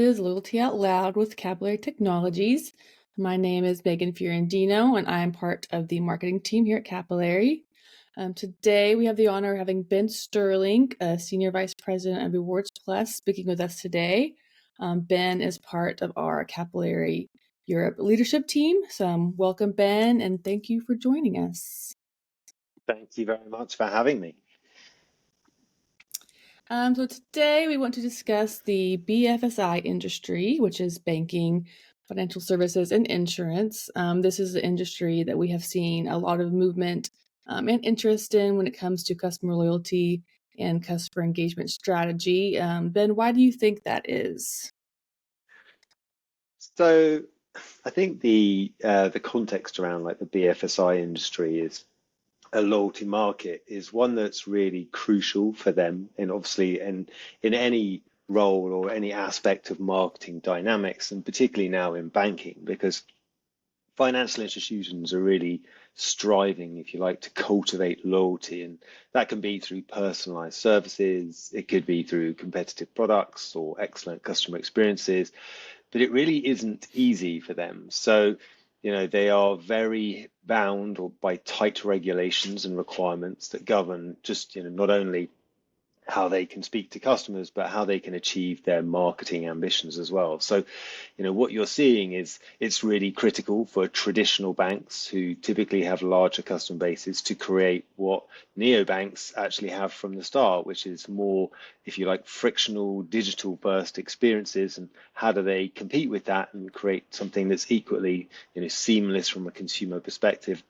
is Loyalty Out Loud with Capillary Technologies. My name is Megan Fiorendino, and I am part of the marketing team here at Capillary. Today, we have the honor of having Ben Stirling, Senior Vice President of Rewards Plus, speaking with us today. Ben is part of our Capillary Europe leadership team. So welcome, Ben, and thank you for joining us. Thank you very much for having me. So today we want to discuss the BFSI industry, which is banking, financial services, and insurance. This is the industry that we have seen a lot of movement and interest in when it comes to customer loyalty and customer engagement strategy. Ben, why do you think that is? So I think the context around like the BFSI industry is a loyalty market is one that's really crucial for them, and obviously in any role or any aspect of marketing dynamics, and particularly now in banking, because financial institutions are really striving, if you like, to cultivate loyalty. And that can be through personalized services, it could be through competitive products or excellent customer experiences, but it really isn't easy for them. So, they are very bound or by tight regulations and requirements that govern just, not only how they can speak to customers, but how they can achieve their marketing ambitions as well. So, what you're seeing is it's really critical for traditional banks who typically have larger customer bases to create what neobanks actually have from the start, which is more, if you like, frictional digital first experiences. And how do they compete with that and create something that's equally, seamless from a consumer perspective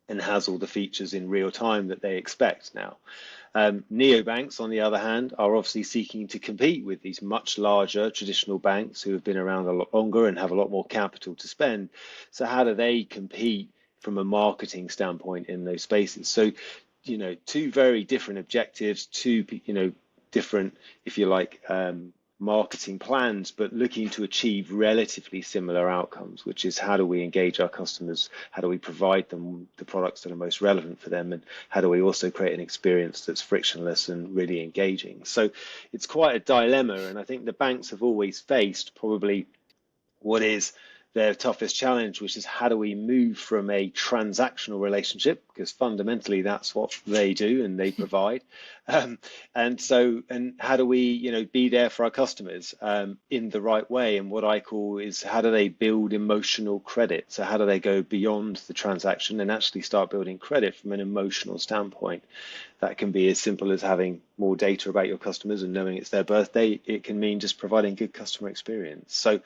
and has all the features in real time that they expect now. Neobanks, on the other hand, are obviously seeking to compete with these much larger traditional banks who have been around a lot longer and have a lot more capital to spend. So how do they compete from a marketing standpoint in those spaces? So, two very different objectives, two, different, if you like, marketing plans, but looking to achieve relatively similar outcomes, which is how do we engage our customers? How do we provide them the products that are most relevant for them? And how do we also create an experience that's frictionless and really engaging? So it's quite a dilemma. And I think the banks have always faced probably what is their toughest challenge, which is how do we move from a transactional relationship, because fundamentally that's what they do and they provide, and how do we be there for our customers in the right way? And what I call is how do they build emotional credit? So how do they go beyond the transaction and actually start building credit from an emotional standpoint? That can be as simple as having more data about your customers and knowing it's their birthday. It can mean just providing good customer experience. So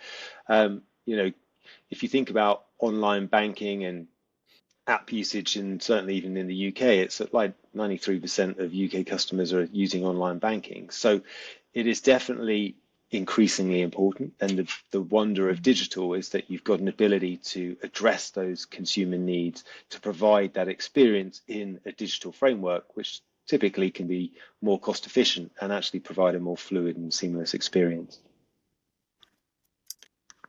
if you think about online banking and app usage, and certainly even in the UK, it's at like 93% of UK customers are using online banking. So it is definitely increasingly important. And the wonder of digital is that you've got an ability to address those consumer needs, to provide that experience in a digital framework, which typically can be more cost efficient and actually provide a more fluid and seamless experience.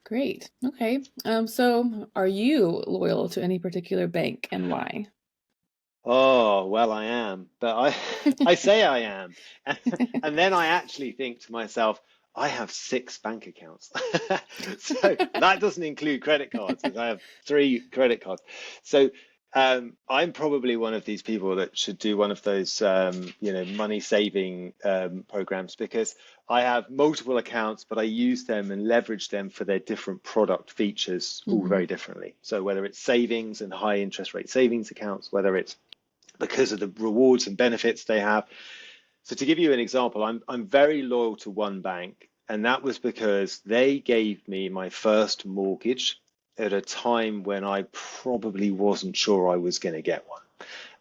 Great. Okay. So are you loyal to any particular bank and why? Oh, well, I am, but I say I am. And then I actually think to myself, I have 6 bank accounts. So that doesn't include credit cards, because I have 3 credit cards. So I'm probably one of these people that should do one of those, money saving programs, because I have multiple accounts, but I use them and leverage them for their different product features all very differently. So whether it's savings and high interest rate savings accounts, whether it's because of the rewards and benefits they have. So to give you an example, I'm very loyal to one bank, and that was because they gave me my first mortgage at a time when I probably wasn't sure I was going to get one.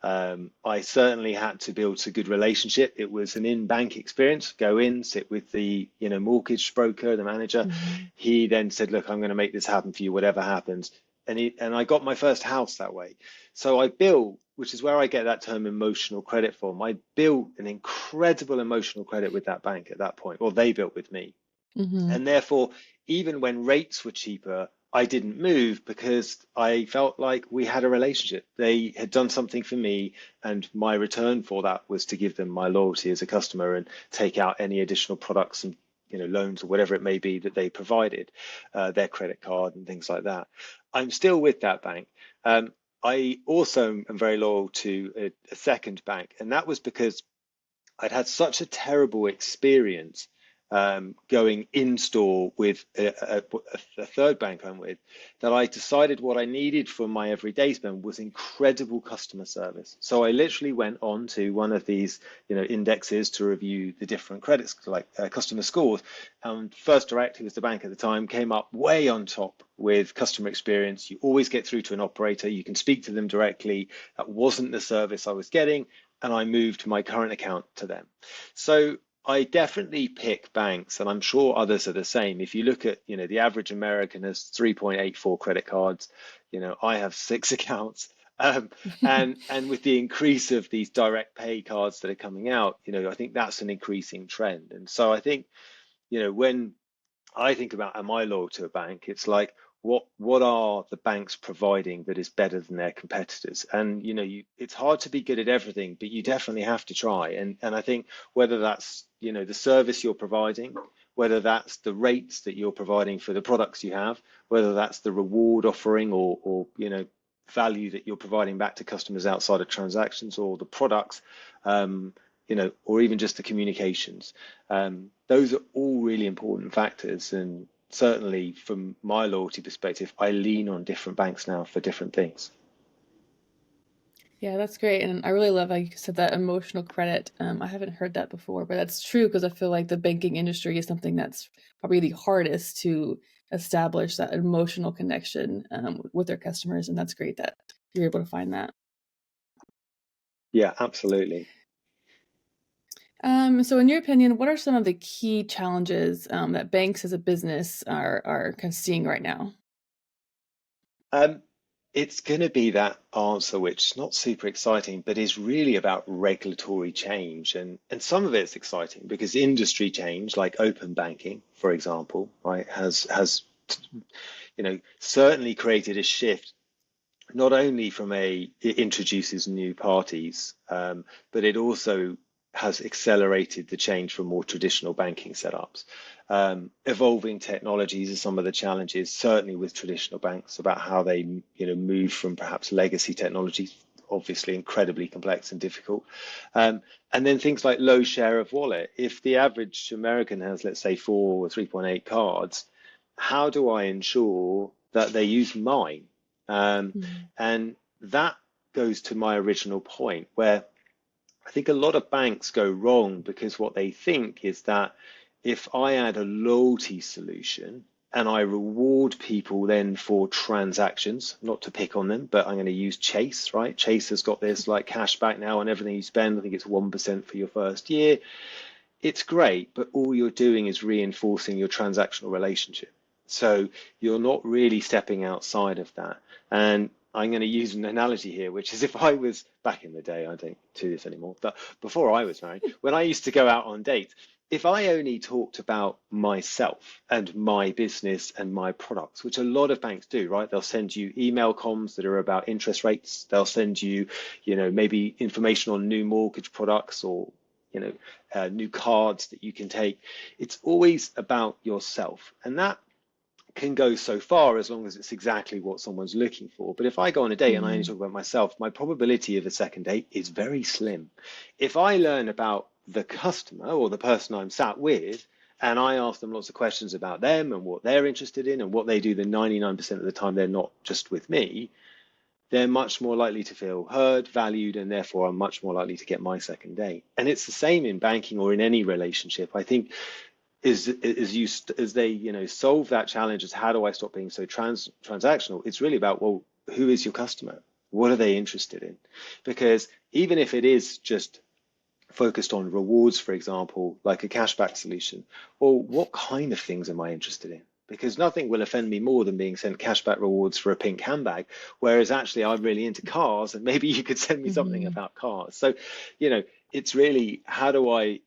I certainly had to build a good relationship. It was an in-bank experience. Go in, sit with the mortgage broker, the manager. He then said, "Look, I'm going to make this happen for you, whatever happens." And I got my first house that way. So I built, which is where I get that term emotional credit from. I built an incredible emotional credit with that bank at that point, or they built with me. And therefore, even when rates were cheaper, I didn't move because I felt like we had a relationship. They had done something for me, and my return for that was to give them my loyalty as a customer and take out any additional products and loans or whatever it may be that they provided, their credit card and things like that. I'm still with that bank. I also am very loyal to a second bank, and that was because I'd had such a terrible experience going in store with a third bank I'm with, that I decided what I needed for my everyday spend was incredible customer service. So I literally went on to one of these, indexes to review the different credits, like customer scores. And First Direct, who was the bank at the time, came up way on top with customer experience. You always get through to an operator. You can speak to them directly. That wasn't the service I was getting, and I moved my current account to them. So I definitely pick banks, and I'm sure others are the same. If you look at, the average American has 3.84 credit cards. I have 6 accounts. And with the increase of these direct pay cards that are coming out, I think that's an increasing trend. And so I think, when I think about, am I loyal to a bank? It's like, what are the banks providing that is better than their competitors? And it's hard to be good at everything, but you definitely have to try. And I think whether that's the service you're providing, whether that's the rates that you're providing for the products you have, whether that's the reward offering or value that you're providing back to customers outside of transactions, or the products, or even just the communications. Those are all really important factors. And certainly from my loyalty perspective, I lean on different banks now for different things. Yeah, that's great. And I really love how you said that emotional credit. I haven't heard that before, but that's true because I feel like the banking industry is something that's probably the hardest to establish that emotional connection with their customers. And that's great that you're able to find that. Yeah, absolutely. So in your opinion, what are some of the key challenges that banks as a business are kind of seeing right now? Um, it's going to be that answer, which is not super exciting, but is really about regulatory change. And some of it's exciting because industry change, like open banking, for example, right, has certainly created a shift, not only it introduces new parties, but it also has accelerated the change from more traditional banking setups. Evolving technologies are some of the challenges, certainly with traditional banks, about how they move from perhaps legacy technologies, obviously incredibly complex and difficult. And then things like low share of wallet. If the average American has, let's say, 4 or 3.8 cards, how do I ensure that they use mine? Mhm. And that goes to my original point, where I think a lot of banks go wrong because what they think is that if I add a loyalty solution and I reward people then for transactions, not to pick on them, but I'm going to use Chase, right? Chase has got this like cash back now on everything you spend. I think it's 1% for your first year. It's great, but all you're doing is reinforcing your transactional relationship. So you're not really stepping outside of that. And I'm going to use an analogy here, which is if I was back in the day, I don't do this anymore, but before I was married, when I used to go out on dates, if I only talked about myself and my business and my products, which a lot of banks do, right? They'll send you email comms that are about interest rates. They'll send you, maybe information on new mortgage products or new cards that you can take. It's always about yourself. And that can go so far as long as it's exactly what someone's looking for. But if I go on a date and I only Mhm. talk about myself, my probability of a second date is very slim. If I learn about the customer or the person I'm sat with, and I ask them lots of questions about them and what they're interested in and what they do the 99% of the time they're not just with me, they're much more likely to feel heard, valued, and therefore are much more likely to get my second date. And it's the same in banking or in any relationship. I think as they solve that challenge, as how do I stop being so transactional? It's really about, well, who is your customer? What are they interested in? Because even if it is just focused on rewards, for example, like a cashback solution, well, what kind of things am I interested in? Because nothing will offend me more than being sent cashback rewards for a pink handbag, whereas actually I'm really into cars, and maybe you could send me something Mhm. about cars. So, you know, it's really how do I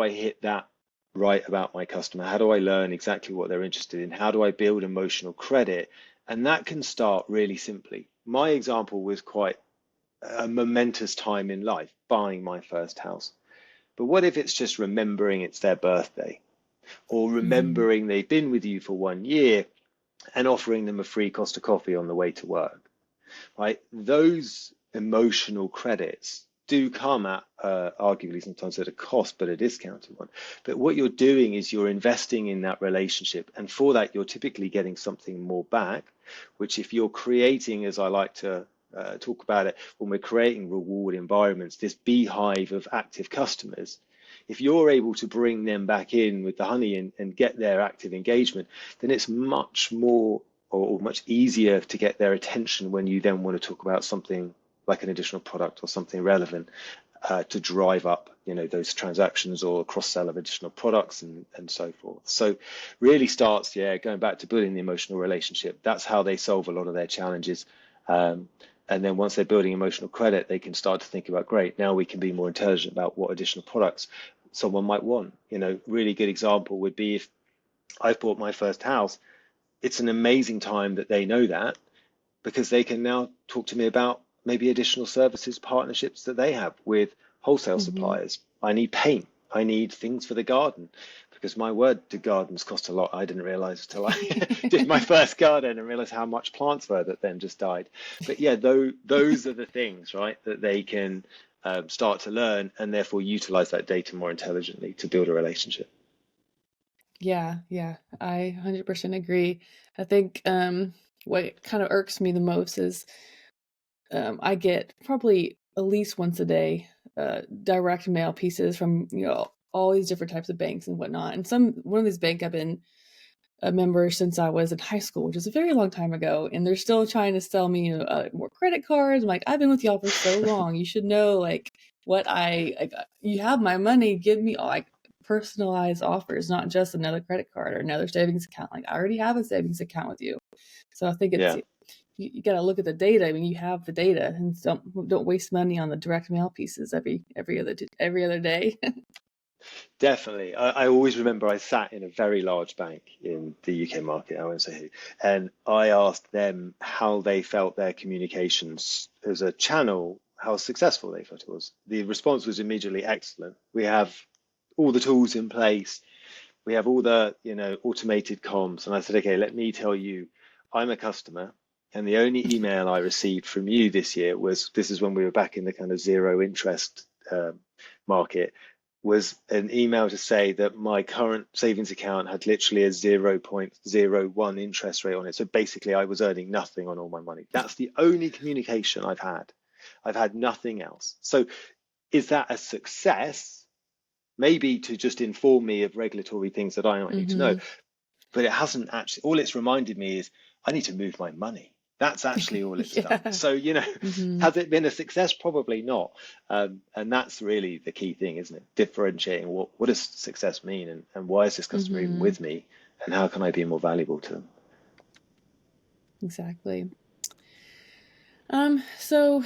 hit that right about my customer? How do I learn exactly what they're interested in? How do I build emotional credit? And that can start really simply. My example was quite a momentous time in life, buying my first house. But what if it's just remembering it's their birthday? or Hmm. remembering they've been with you for 1 year and offering them a free Costa coffee on the way to work, right? Those emotional credits do come at arguably sometimes at a cost, but a discounted one. But what you're doing is you're investing in that relationship, and for that you're typically getting something more back. Which, if you're creating, as I like to talk about it, when we're creating reward environments, this beehive of active customers, if you're able to bring them back in with the honey and get their active engagement, then it's much more or much easier to get their attention when you then want to talk about something like an additional product or something relevant to drive up, those transactions or cross sell of additional products and so forth. So really starts, going back to building the emotional relationship. That's how they solve a lot of their challenges. Um, and then once they're building emotional credit, they can start to think about, great, now we can be more intelligent about what additional products someone might want. Really good example would be if I've bought my first house, it's an amazing time that they know that, because they can now talk to me about maybe additional services, partnerships that they have with wholesale Hmm. suppliers. I need paint. I need things for the garden, because my word, the gardens cost a lot. I didn't realize until I did my first garden and realized how much plants were that then just died. But yeah, those are the things, right, that they can start to learn and therefore utilize that data more intelligently to build a relationship. Yeah, yeah, I 100% agree. I think what kind of irks me the most is I get probably at least once a day direct mail pieces from all these different types of banks and whatnot. And one of these bank I've been a member since I was in high school, which is a very long time ago, and they're still trying to sell me more credit cards. I'm like, I've been with y'all for so long, you should know what I like. You have my money, give me personalized offers, not just another credit card or another savings account. Like I already have a savings account with you, so I think it's Yeah. you got to look at the data. I mean, you have the data, and don't waste money on the direct mail pieces every other day. Definitely. I always remember I sat in a very large bank in the UK market, I won't say who, and I asked them how they felt their communications as a channel, how successful they felt it was. The response was immediately excellent. We have all the tools in place. We have all the, automated comms. And I said, okay, let me tell you, I'm a customer. And the only email I received from you this year this is when we were back in the kind of zero interest market, was an email to say that my current savings account had literally a 0.01 interest rate on it. So basically, I was earning nothing on all my money. That's the only communication I've had. I've had nothing else. So is that a success? Maybe to just inform me of regulatory things that I might need to know, Hmm. but it hasn't actually. All it's reminded me is I need to move my money. That's actually all it's done. Yeah. So, Hmm. has it been a success? Probably not. And that's really the key thing, isn't it? Differentiating what does success mean, and why is this customer even Hmm. with me, and how can I be more valuable to them? Exactly. So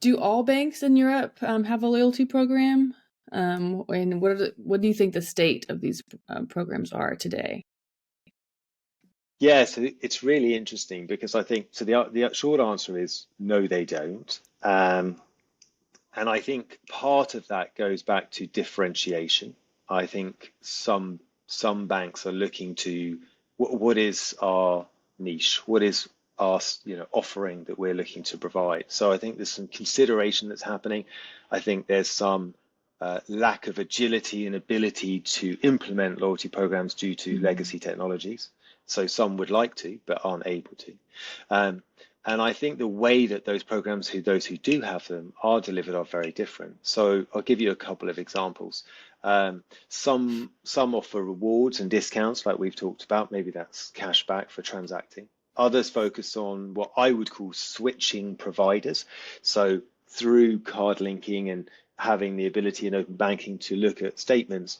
do all banks in Europe have a loyalty program? And what do you think the state of these programs are today? Yeah, so it's really interesting because I think so. The short answer is no, they don't. And I think part of that goes back to differentiation. I think some banks are looking to what is our niche, what is our offering that we're looking to provide. So I think there's some consideration that's happening. I think there's some lack of agility and ability to implement loyalty programs due to Hmm. legacy technologies. So some would like to, but aren't able to. Um, and I think the way that those programs, those who do have them, are delivered are very different. So I'll give you a couple of examples. Some offer rewards and discounts, like we've talked about. Maybe that's cash back for transacting. Others focus on what I would call switching providers. So through card linking and having the ability in open banking to look at statements,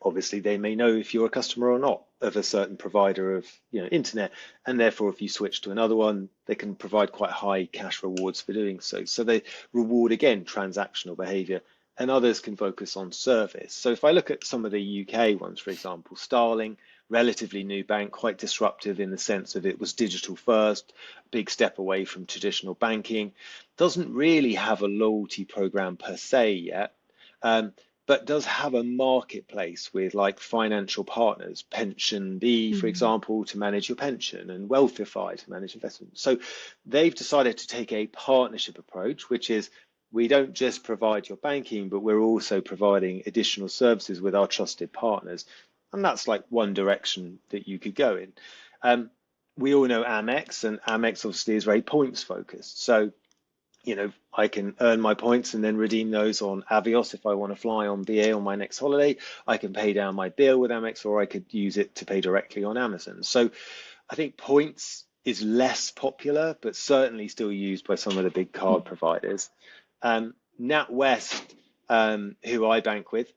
obviously they may know if you're a customer or not of a certain provider of internet, and therefore if you switch to another one, they can provide quite high cash rewards for doing so. So they reward, again, transactional behavior, and others can focus on service. So if I look at some of the UK ones, for example, Starling, relatively new bank, quite disruptive in the sense that it was digital first, big step away from traditional banking, doesn't really have a loyalty program per se yet. but does have a marketplace with like financial partners, Pension B, for Mhm. example, to manage your pension, and Wealthify to manage investment. So they've decided to take a partnership approach, which is we don't just provide your banking, but we're also providing additional services with our trusted partners. And that's like one direction that you could go in. Um, we all know Amex, and Amex obviously is very points focused. So I can earn my points and then redeem those on Avios if I want to fly on BA on my next holiday. I can pay down my bill with Amex, or I could use it to pay directly on Amazon. So I think points is less popular, but certainly still used by some of the big card providers. NatWest, who I bank with,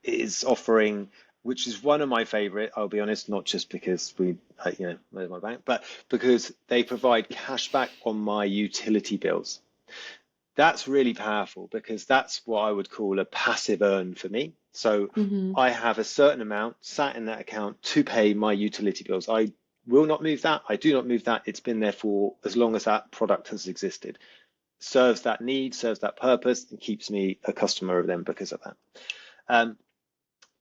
is offering, which is one of my favorite. I'll be honest, not just because there's my bank, but because they provide cash back on my utility bills. That's really powerful because that's what I would call a passive earn for me. So Mhm. I have a certain amount sat in that account to pay my utility bills. I will not move that. I do not move that. It's been there for as long as that product has existed. Serves that need, serves that purpose, and keeps me a customer of them because of that. Um,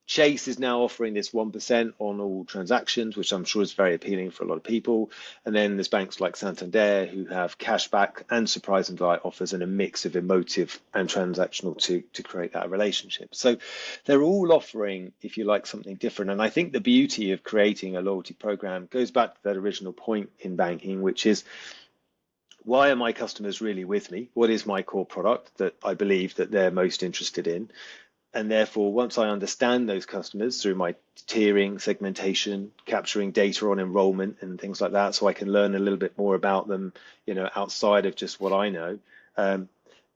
Chase is now offering this 1% on all transactions, which I'm sure is very appealing for a lot of people. And then there's banks like Santander who have cashback and surprise and delight offers, and a mix of emotive and transactional to create that relationship. So they're all offering, if you like, something different. And I think the beauty of creating a loyalty program goes back to that original point in banking, which is, why are my customers really with me? What is my core product that I believe that they're most interested in? And therefore, once I understand those customers through my tiering, segmentation, capturing data on enrollment and things like that, so I can learn a little bit more about them, outside of just what I know.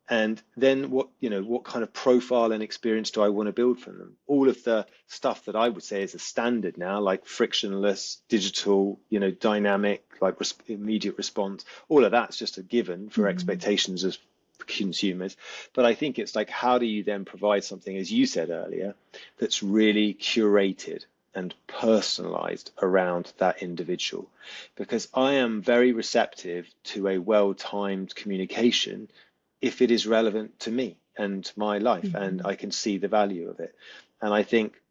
And then what kind of profile and experience do I want to build from them? All of the stuff that I would say is a standard now, like frictionless, digital, dynamic, like immediate response. All of that's just a given for Mhm. expectations of consumers. But I think it's like, how do you then provide something, as you said earlier, that's really curated and personalized around that individual? Because I am very receptive to a well-timed communication if it is relevant to me and my life, and Mhm. I can see the value of it. And I think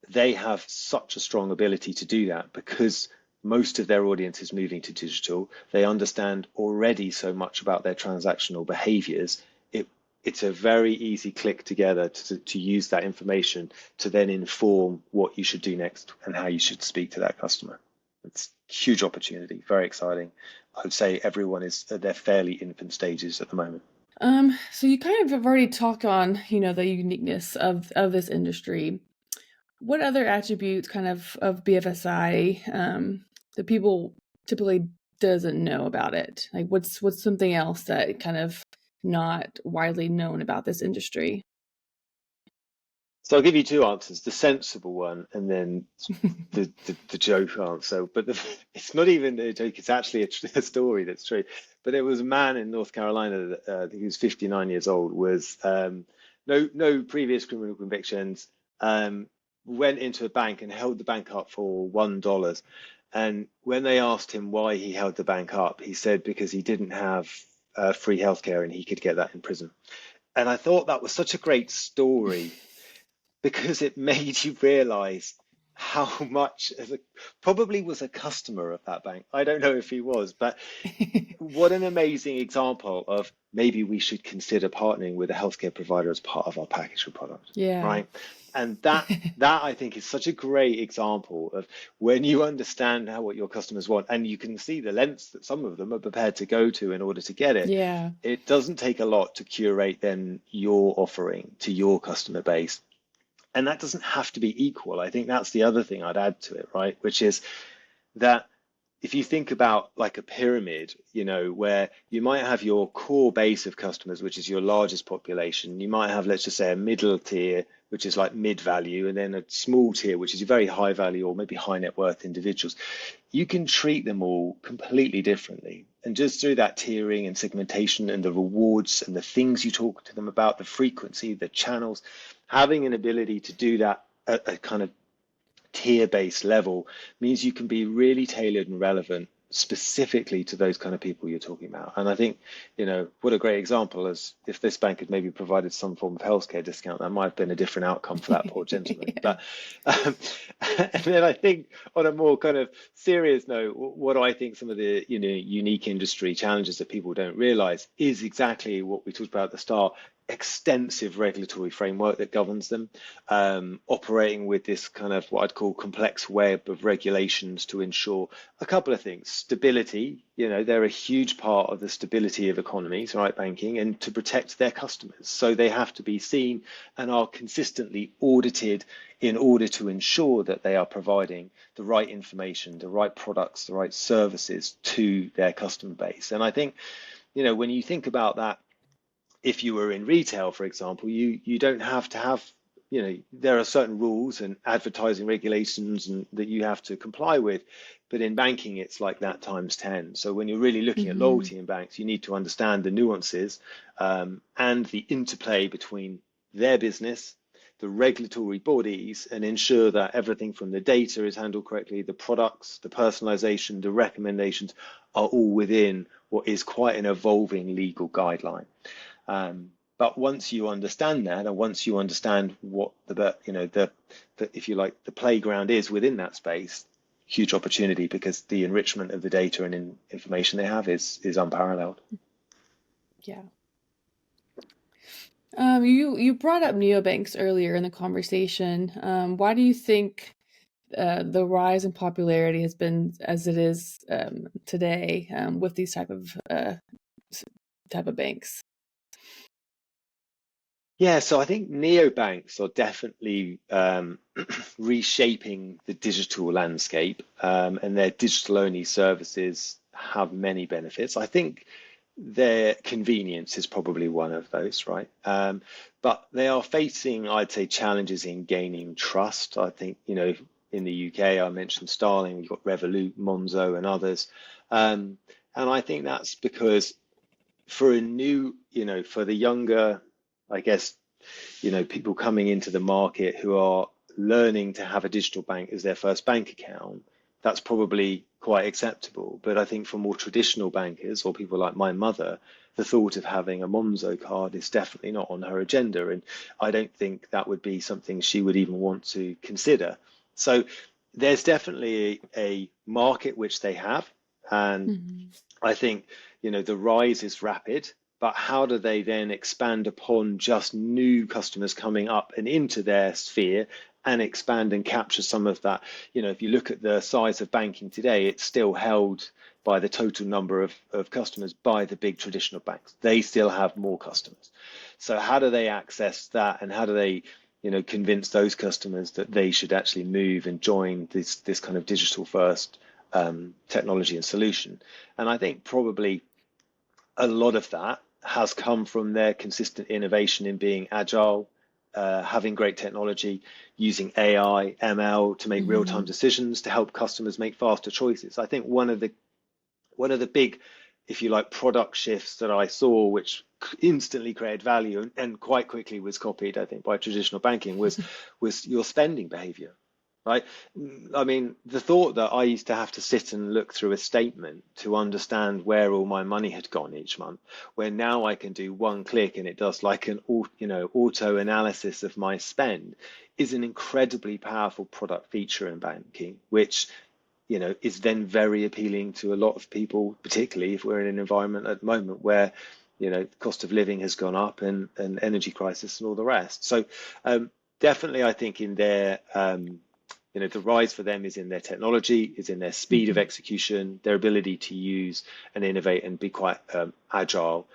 they have such a strong ability to do that because most of their audience is moving to digital. They understand already so much about their transactional behaviors. It's a very easy click together to use that information to then inform what you should do next and how you should speak to that customer. It's a huge opportunity, very exciting. I would say everyone is at their fairly infant stages at the moment. So you kind of have already talked on, the uniqueness of this industry. What other attributes of BFSI that people typically doesn't know about it? Like what's something else that kind of not widely known about this industry? So I'll give you two answers, the sensible one and then the joke answer. But it's not even a joke, it's actually a story that's true. But there was a man in North Carolina that I think he was 59 years old, was no previous criminal convictions, went into a bank and held the bank up for $1. And when they asked him why he held the bank up, he said because he didn't have free healthcare and he could get that in prison. And I thought that was such a great story because it made you realize how much, as a probably was a customer of that bank. I don't know if he was, but what an amazing example of maybe we should consider partnering with a healthcare provider as part of our package of products, Yeah. right? And that I think is such a great example of when you understand what your customers want, and you can see the lengths that some of them are prepared to go to in order to get it. Yeah. It doesn't take a lot to curate then your offering to your customer base, and that doesn't have to be equal. I think that's the other thing I'd add to it, right? Which is that if you think about like a pyramid, where you might have your core base of customers, which is your largest population, you might have, let's just say, a middle tier, which is like mid value, and then a small tier, which is very high value or maybe high net worth individuals. You can treat them all completely differently. And just through that tiering and segmentation and the rewards and the things you talk to them about, the frequency, the channels, having an ability to do that at a kind of tier-based level means you can be really tailored and relevant specifically to those kind of people you're talking about. And I think, what a great example is if this bank had maybe provided some form of healthcare discount, that might have been a different outcome for that poor gentleman. Yeah. But and then I think on a more kind of serious note, what I think some of the unique industry challenges that people don't realize is exactly what we talked about at the start: extensive regulatory framework that governs them, operating with this kind of what I'd call complex web of regulations to ensure a couple of things. Stability, they're a huge part of the stability of economies, right, banking, and to protect their customers. So they have to be seen and are consistently audited in order to ensure that they are providing the right information, the right products, the right services to their customer base. And I think, when you think about that, if you were in retail, for example, you don't have to have, there are certain rules and advertising regulations that you have to comply with. But in banking, it's like that times 10. So when you're really looking at Hmm. loyalty in banks, you need to understand the nuances and the interplay between their business, the regulatory bodies, and ensure that everything from the data is handled correctly, the products, the personalization, the recommendations are all within what is quite an evolving legal guideline. But once you understand that, and once you understand what the if you like, the playground is within that space, huge opportunity, because the enrichment of the data and information they have is unparalleled. Yeah. You brought up neobanks earlier in the conversation. Why do you think the rise in popularity has been as it is today with these type of banks? Yeah, so I think neobanks are definitely reshaping the digital landscape, and their digital-only services have many benefits. I think their convenience is probably one of those, right? But they are facing, I'd say, challenges in gaining trust. I think, in the UK, I mentioned Starling, we've got Revolut, Monzo, and others. And I think that's because for a new, for the younger, I guess, people coming into the market who are learning to have a digital bank as their first bank account, that's probably quite acceptable. But I think for more traditional bankers or people like my mother, the thought of having a Monzo card is definitely not on her agenda. And I don't think that would be something she would even want to consider. So there's definitely a market which they have. And Hmm. I think, the rise is rapid, but how do they then expand upon just new customers coming up and into their sphere and expand and capture some of that? If you look at the size of banking today, it's still held by the total number of customers by the big traditional banks. They still have more customers. So how do they access that, and how do they convince those customers that they should actually move and join this kind of digital first technology and solution? And I think probably a lot of that has come from their consistent innovation in being agile, having great technology, using AI, ML to make real-time Hmm. decisions to help customers make faster choices. I think one of the big, if you like, product shifts that I saw, which instantly created value and quite quickly was copied, I think, by traditional banking, was your spending behavior, right? I mean, the thought that I used to have to sit and look through a statement to understand where all my money had gone each month, where now I can do one click and it does like an auto analysis of my spend, is an incredibly powerful product feature in banking, which is then very appealing to a lot of people, particularly if we're in an environment at the moment where, the cost of living has gone up and energy crisis and all the rest. So definitely, I think in their, the rise for them is in their technology, is in their speed of Hmm. execution, their ability to use and innovate and be quite agile.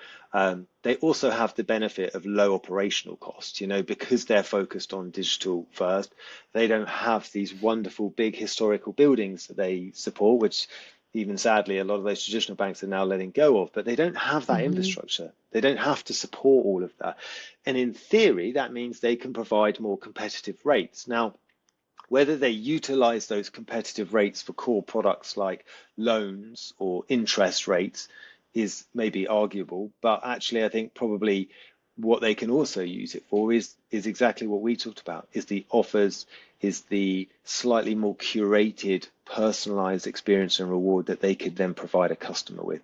They also have the benefit of low operational costs, because they're focused on digital first. They don't have these wonderful big historical buildings that they support, which even sadly a lot of those traditional banks are now letting go of, but they don't have that Hmm. infrastructure. They don't have to support all of that. And in theory, that means they can provide more competitive rates. Now, whether they utilize those competitive rates for core products like loans or interest rates is maybe arguable, but actually I think probably what they can also use it for is exactly what we talked about, is the offers, is the slightly more curated, personalized experience and reward that they could then provide a customer with.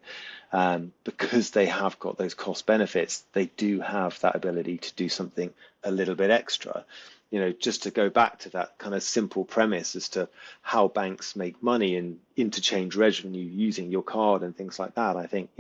Because they have got those cost benefits, they do have that ability to do something a little bit extra. Just to go back to that kind of simple premise as to how banks make money and interchange revenue using your card and things like that, I think,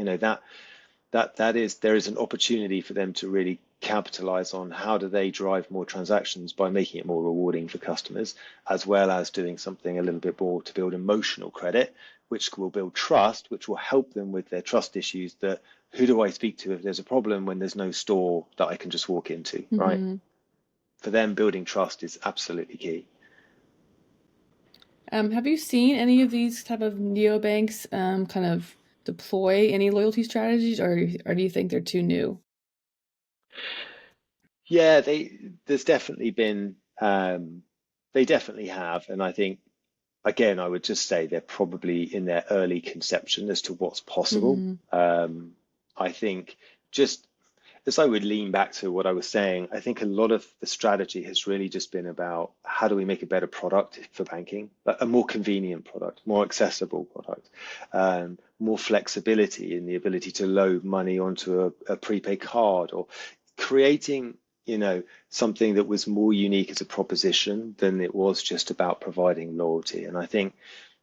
there is an opportunity for them to really capitalize on how do they drive more transactions by making it more rewarding for customers, as well as doing something a little bit more to build emotional credit, which will build trust, which will help them with their trust issues. That who do I speak to if there's a problem when there's no store that I can just walk into, right? Mm-hmm. For them, building trust is absolutely key. Have you seen any of these type of neobanks kind of deploy any loyalty strategies, or do you think they're too new? Yeah, there's definitely been they definitely have, and I think again, I would just say they're probably in their early conception as to what's possible. Mm-hmm. I think just as I would lean back to what I was saying, I think a lot of the strategy has really just been about how do we make a better product for banking, a more convenient product, more accessible product, more flexibility in the ability to load money onto a prepaid card, or creating, something that was more unique as a proposition than it was just about providing loyalty. And I think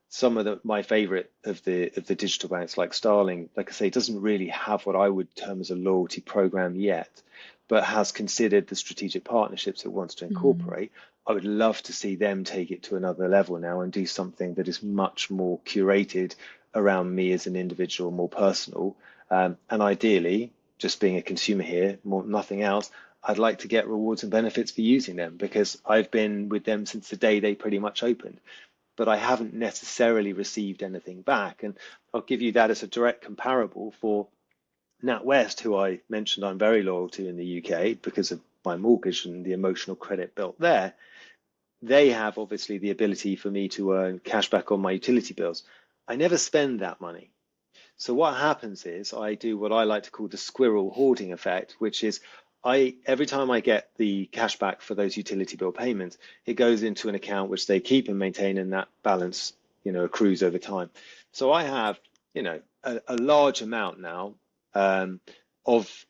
some of my favorite of the digital banks like Starling, like I say, doesn't really have what I would term as a loyalty program yet, but has considered the strategic partnerships it wants to Mm-hmm. incorporate. I would love to see them take it to another level now and do something that is much more curated around me as an individual, more personal, and ideally, just being a consumer here, more nothing else. I'd like to get rewards and benefits for using them because I've been with them since the day they pretty much opened, but I haven't necessarily received anything back. And I'll give you that as a direct comparable for NatWest, who I mentioned I'm very loyal to in the UK because of my mortgage and the emotional credit built there. They have obviously the ability for me to earn cash back on my utility bills. I never spend that money. So what happens is I do what I like to call the squirrel hoarding effect, which is every time I get the cash back for those utility bill payments, it goes into an account which they keep and maintain, and that balance, accrues over time. So I have, a large amount now, of,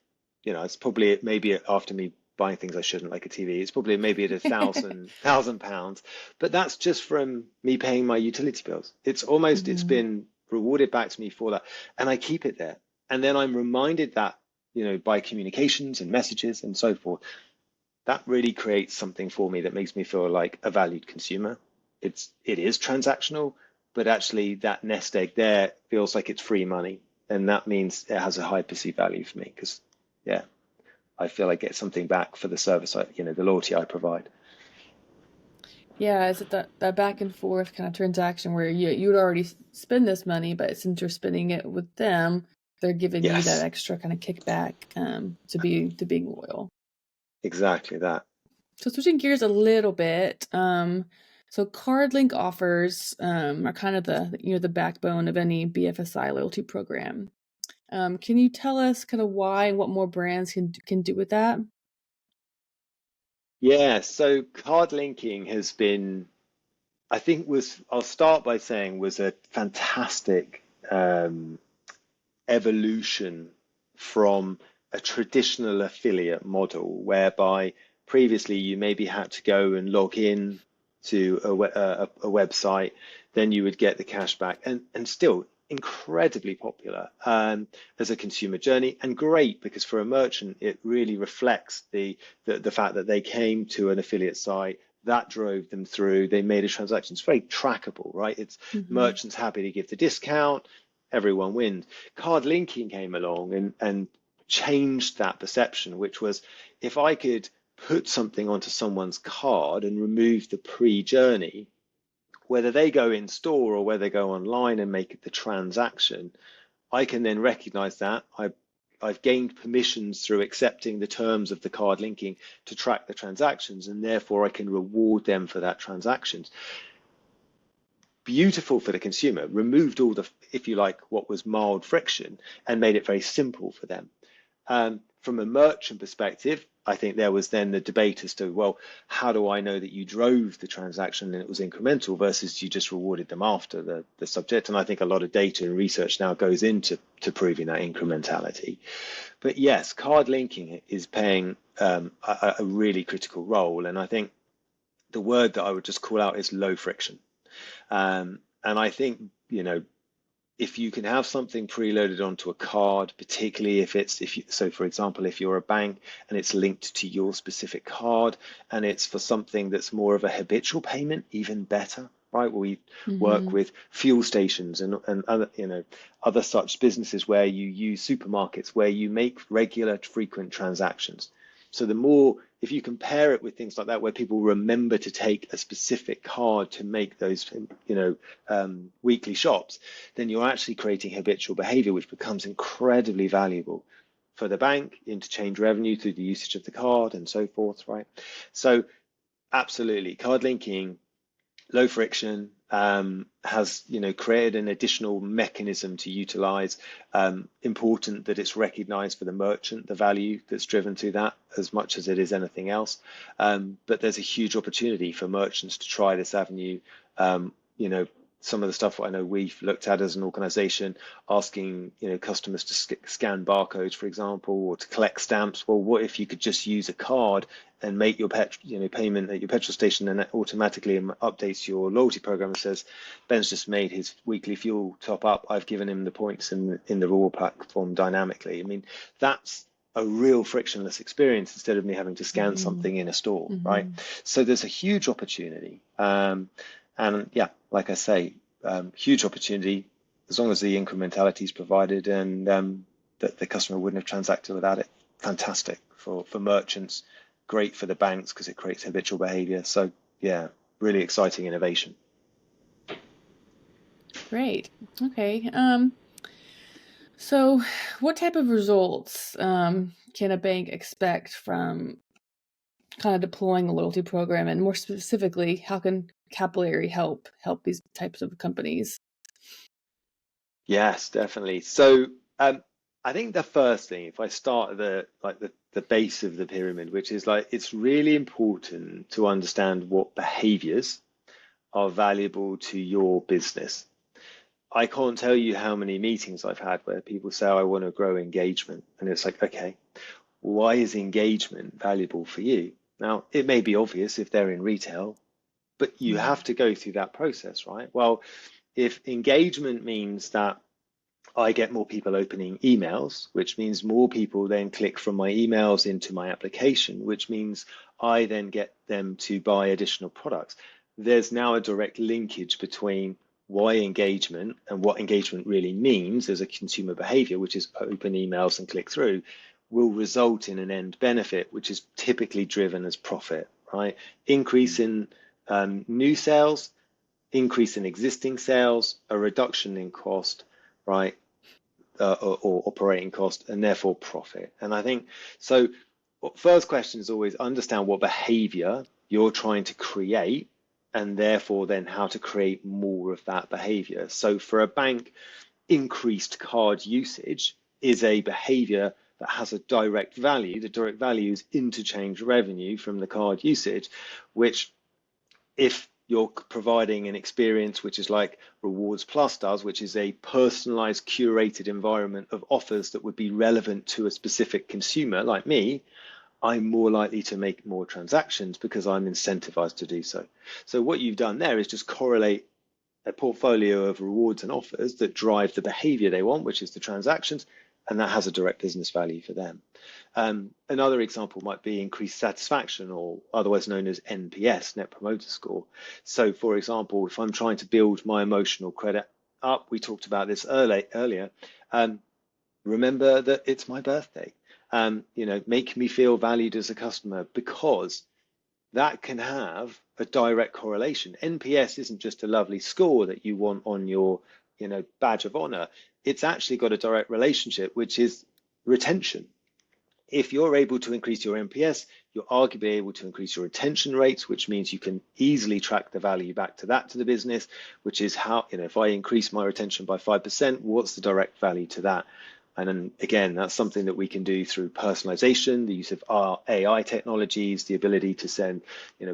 it's probably maybe after me buying things I shouldn't, like a TV, it's probably maybe at £1,000, but that's just from me paying my utility bills. It's Mm-hmm. been rewarded back to me for that, and I keep it there. And then I'm reminded that, by communications and messages and so forth, that really creates something for me that makes me feel like a valued consumer. It is transactional, but actually that nest egg there feels like it's free money, and that means it has a high perceived value for me because, yeah, I feel I get something back for the service the loyalty I provide. Yeah, is it that back and forth kind of transaction where you would already spend this money, but since you're spending it with them, they're giving you that Yes, extra kind of kickback to being loyal. exactly that. So switching gears a little bit, so card link offers are kind of the backbone of any BFSI loyalty program. Can you tell us kind of why and what more brands can do with that? Yeah, so card linking has been, I think I'll start by saying was a fantastic evolution from a traditional affiliate model whereby previously you maybe had to go and log in to a website, then you would get the cash back, and still incredibly popular as a consumer journey, and great because for a merchant it really reflects the fact that they came to an affiliate site that drove them through, they made a transaction. It's very trackable, right? It's Mm-hmm. merchants happy to give the discount, everyone wins. Card linking came along and changed that perception, which was if I could put something onto someone's card and remove the pre-journey, whether they go in store or whether they go online and make the transaction, I can then recognize that. I've gained permissions through accepting the terms of the card linking to track the transactions, and therefore I can reward them for that transaction. Beautiful for the consumer, removed all the, if you like, what was mild friction and made it very simple for them. From a merchant perspective, I think there was then the debate as to, well, how do I know that you drove the transaction and it was incremental versus you just rewarded them after the subject? And I think a lot of data and research now goes into proving that incrementality. But yes, card linking is playing a really critical role. And I think the word that I would just call out is low friction. And I think, if you can have something preloaded onto a card, particularly so for example, if you're a bank and it's linked to your specific card and it's for something that's more of a habitual payment, even better, right? We work with fuel stations and other, other such businesses where you use supermarkets where you make regular, frequent transactions. So the more, if you compare it with things like that, where people remember to take a specific card to make those, weekly shops, then you're actually creating habitual behavior, which becomes incredibly valuable for the bank, interchange revenue through the usage of the card and so forth, right? So absolutely, card linking, low friction, has created an additional mechanism to utilize. Important that it's recognized for the merchant, the value that's driven to that as much as it is anything else. But there's a huge opportunity for merchants to try this avenue. Some of the stuff I know we've looked at as an organization, asking customers to scan barcodes, for example, or to collect stamps. Well, what if you could just use a card and make your payment at your petrol station, and that automatically updates your loyalty program and says, Ben's just made his weekly fuel top up. I've given him the points in the reward platform dynamically. I mean, that's a real frictionless experience instead of me having to scan something in a store, right? So there's a huge opportunity. And yeah, like I say, huge opportunity as long as the incrementality is provided and that the customer wouldn't have transacted without it. Fantastic for merchants, great for the banks because it creates habitual behavior. So yeah, really exciting innovation. Great. Okay. So what type of results can a bank expect from kind of deploying a loyalty program, and more specifically, how can Capillary help these types of companies? Yes, definitely. So I think the first thing, if I start at the base of the pyramid, which is it's really important to understand what behaviors are valuable to your business. I can't tell you how many meetings I've had where people say, I want to grow engagement. And it's like, okay, why is engagement valuable for you? Now, it may be obvious if they're in retail, but you have to go through that process, right? Well, if engagement means that I get more people opening emails, which means more people then click from my emails into my application, which means I then get them to buy additional products. There's now a direct linkage between why engagement and what engagement really means as a consumer behavior, which is open emails and click through, will result in an end benefit, which is typically driven as profit, right? Increase in new sales, increase in existing sales, a reduction in cost, right? Or operating cost, and therefore profit. And I think so. First question is always understand what behavior you're trying to create, and therefore then how to create more of that behavior. So for a bank, increased card usage is a behavior that has a direct value. The direct value is interchange revenue from the card usage, which if you're providing an experience which is like Rewards Plus does, which is a personalized, curated environment of offers that would be relevant to a specific consumer like me, I'm more likely to make more transactions because I'm incentivized to do so. So what you've done there is just correlate a portfolio of rewards and offers that drive the behavior they want, which is the transactions, and that has a direct business value for them. Another example might be increased satisfaction, or otherwise known as NPS, Net Promoter Score. So for example, if I'm trying to build my emotional credit up, we talked about this earlier, remember that it's my birthday. Make me feel valued as a customer, because that can have a direct correlation. NPS isn't just a lovely score that you want on your badge of honor. It's actually got a direct relationship, which is retention. If you're able to increase your NPS, you're arguably able to increase your retention rates, which means you can easily track the value back to the business, which is how, if I increase my retention by 5%, what's the direct value to that? And then again, that's something that we can do through personalization, the use of our AI technologies, the ability to send,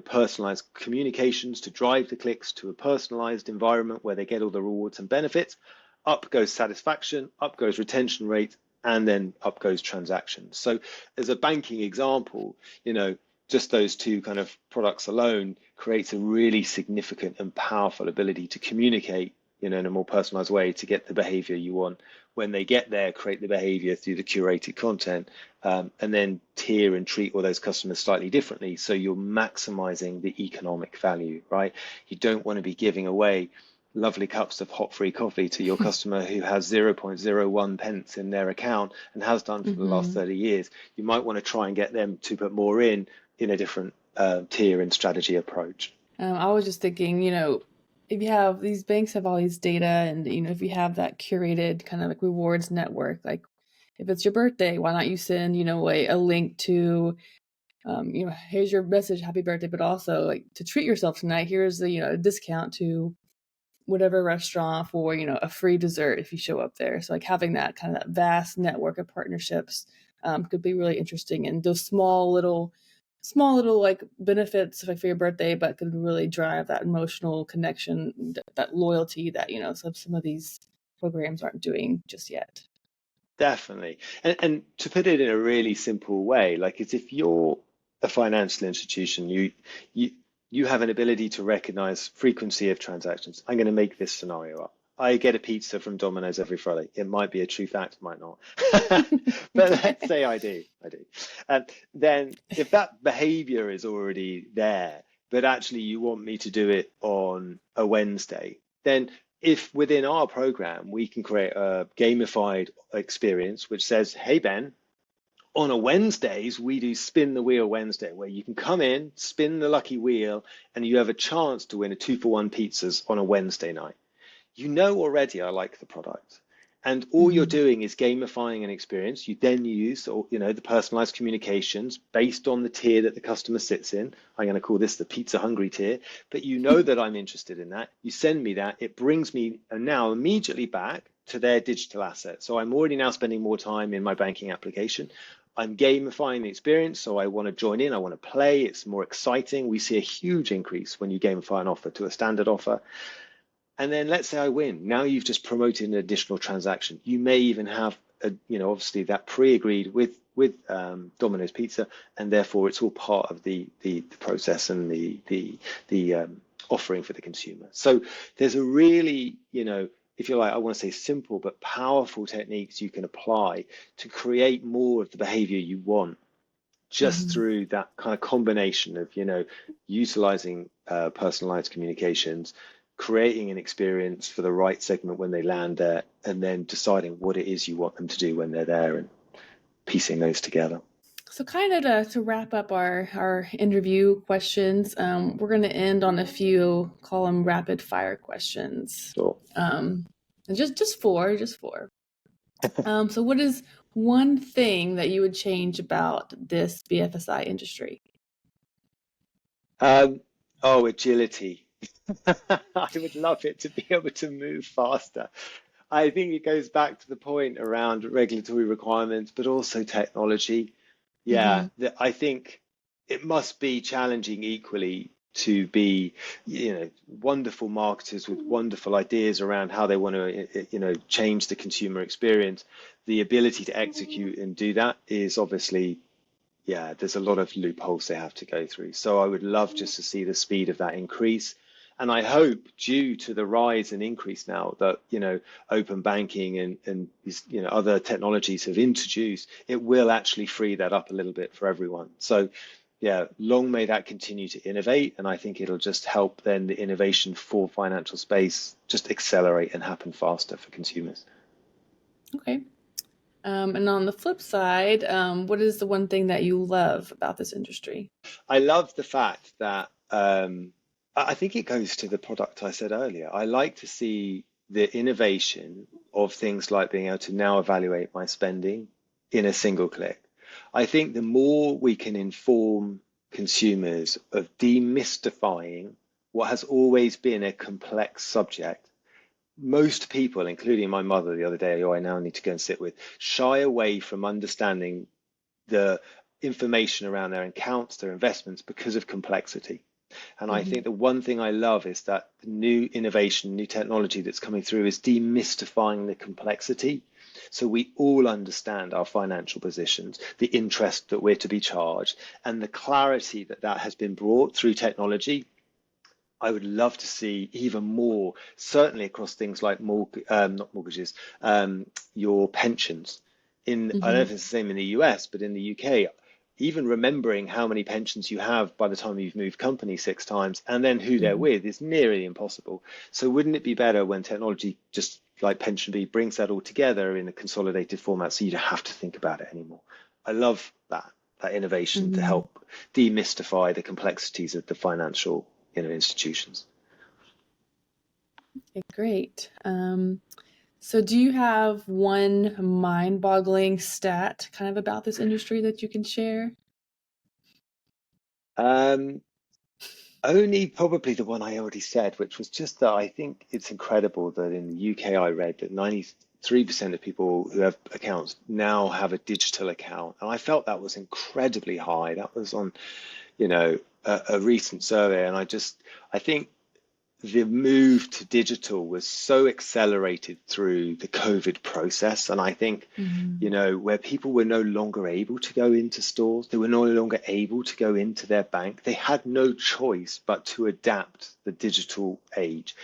personalized communications to drive the clicks to a personalized environment where they get all the rewards and benefits. Up goes satisfaction, up goes retention rate, and then up goes transactions. So as a banking example, just those two kind of products alone creates a really significant and powerful ability to communicate, in a more personalized way to get the behavior you want. When they get there, create the behavior through the curated content, and then tier and treat all those customers slightly differently. So you're maximizing the economic value, right? You don't want to be giving away lovely cups of hot free coffee to your customer who has 0.01 pence in their account and has done for the last 30 years. You might want to try and get them to put more in a different tier and strategy approach. I was just thinking, if you have these banks have all these data and, if you have that curated kind of like rewards network, like if it's your birthday, why not you send, a link to, here's your message, happy birthday, but also like to treat yourself tonight. Here's the, a discount to whatever restaurant for, a free dessert if you show up there. So like having that kind of that vast network of partnerships could be really interesting. And those small little like benefits like for your birthday, but could really drive that emotional connection, that loyalty that, some of these programs aren't doing just yet. Definitely. And to put it in a really simple way, like it's if you're a financial institution, you you have an ability to recognize frequency of transactions. I'm going to make this scenario up. I get a pizza from Domino's every Friday. It might be a true fact, it might not. But let's say I do. And then if that behavior is already there, but actually you want me to do it on a Wednesday, then if within our program we can create a gamified experience which says, hey Ben, on a Wednesdays we do spin the wheel Wednesday, where you can come in, spin the lucky wheel, and you have a chance to win a 2-for-1 pizzas on a Wednesday night. You know already I like the product, and all you're doing is gamifying an experience. You then use, the personalized communications based on the tier that the customer sits in. I'm going to call this the pizza hungry tier, but you know that I'm interested in that. You send me that. It brings me now immediately back to their digital asset. So I'm already now spending more time in my banking application. I'm gamifying the experience, so I want to join in. I want to play. It's more exciting. We see a huge increase when you gamify an offer to a standard offer. And then let's say I win. Now you've just promoted an additional transaction. You may even have, obviously that pre-agreed with Domino's Pizza, and therefore it's all part of the process and the offering for the consumer. So there's a really, if you like, I want to say simple but powerful techniques you can apply to create more of the behavior you want, just through that kind of combination of, utilizing personalized communications, creating an experience for the right segment when they land there, and then deciding what it is you want them to do when they're there and piecing those together. So kind of to wrap up our interview questions, we're going to end on a few, call them rapid fire questions. So, And just four. So what is one thing that you would change about this BFSI industry? agility. I would love it to be able to move faster. I think it goes back to the point around regulatory requirements, but also technology. Yeah, I think it must be challenging equally to be, wonderful marketers with wonderful ideas around how they want to, change the consumer experience. The ability to execute and do that is obviously, yeah, there's a lot of loopholes they have to go through. So I would love just to see the speed of that increase. And I hope, due to the rise and increase now that, open banking and other technologies have introduced, it will actually free that up a little bit for everyone. So yeah, long may that continue to innovate. And I think it'll just help then the innovation for financial space just accelerate and happen faster for consumers. Okay. And on the flip side, what is the one thing that you love about this industry? I love the fact that I think it goes to the product I said earlier. I like to see the innovation of things like being able to now evaluate my spending in a single click. I think the more we can inform consumers of demystifying what has always been a complex subject most people, including my mother the other day, who I now need to go and sit with, shy away from understanding the information around their accounts, their investments, because of complexity. And I Hmm. think the one thing I love is that the new innovation, new technology that's coming through is demystifying the complexity. So we all understand our financial positions, the interest that we're to be charged, and the clarity that that has been brought through technology. I would love to see even more, certainly across things like not mortgages, your pensions. I don't know Hmm. if it's the same in the US, but in the UK, even remembering how many pensions you have by the time you've moved company 6 times and then who they're Hmm. with is nearly impossible. So wouldn't it be better when technology, just like PensionBee, brings that all together in a consolidated format so you don't have to think about it anymore? I love that innovation to Hmm. help demystify the complexities of the financial, institutions. Okay, great. So do you have one mind-boggling stat kind of about this industry that you can share? Um, Only probably the one I already said, which was just that I think it's incredible that in the UK I read that 93% of people who have accounts now have a digital account. And I felt that was incredibly high. That was on, a recent survey. And I think the move to digital was so accelerated through the COVID process. And I think, Hmm. where people were no longer able to go into stores, they were no longer able to go into their bank, they had no choice but to adapt the digital age.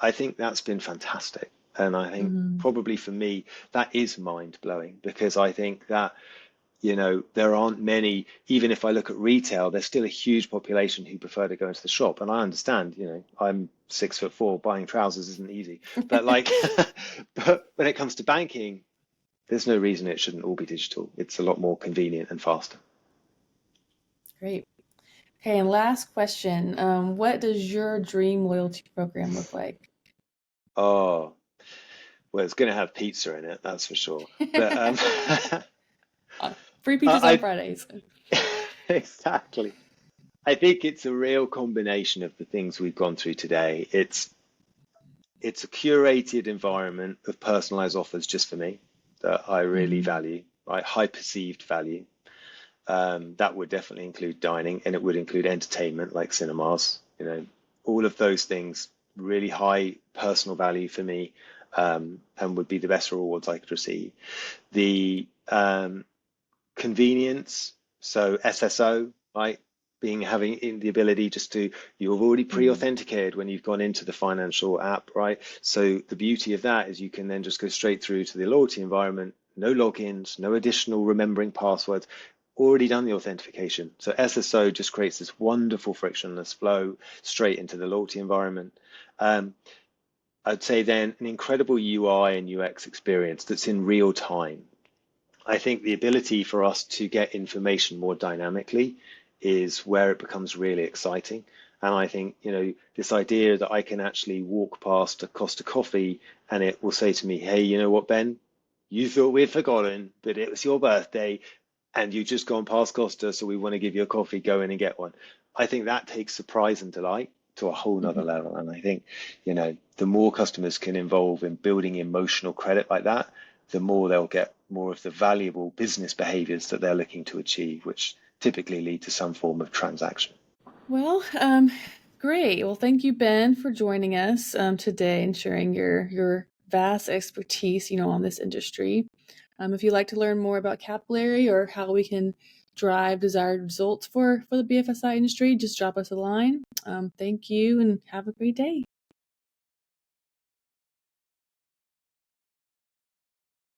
I think that's been fantastic. And I think Hmm. probably for me, that is mind blowing because I think that there aren't many, even if I look at retail, there's still a huge population who prefer to go into the shop. And I understand, I'm 6'4", buying trousers isn't easy. But like, but when it comes to banking, there's no reason it shouldn't all be digital. It's a lot more convenient and faster. Great. Okay, and last question. What does your dream loyalty program look like? Oh, well, it's going to have pizza in it, that's for sure. But Free pizzas on I Fridays. exactly. I think it's a real combination of the things we've gone through today. It's a curated environment of personalized offers just for me that I really Hmm. value, right? High perceived value. That would definitely include dining and it would include entertainment like cinemas, all of those things, really high personal value for me, and would be the best rewards I could receive. The convenience, so SSO, right? Having the ability just to, you've already Hmm. pre-authenticated when you've gone into the financial app, right? So the beauty of that is you can then just go straight through to the loyalty environment, no logins, no additional remembering passwords, already done the authentication. So SSO just creates this wonderful frictionless flow straight into the loyalty environment. Um, I'd say then an incredible UI and UX experience that's in real time. I think the ability for us to get information more dynamically is where it becomes really exciting. And I think, this idea that I can actually walk past a Costa Coffee and it will say to me, hey, you know what, Ben? You thought we'd forgotten, but it was your birthday and you just gone past Costa, so we want to give you a coffee, go in and get one. I think that takes surprise and delight to a whole nother Hmm. level. And I think, the more customers can involve in building emotional credit like that, the more they'll get more of the valuable business behaviors that they're looking to achieve, which typically lead to some form of transaction. Well, great. Well, thank you, Ben, for joining us today and sharing your vast expertise, on this industry. If you'd like to learn more about Capillary or how we can drive desired results for the BFSI industry, just drop us a line. Thank you and have a great day.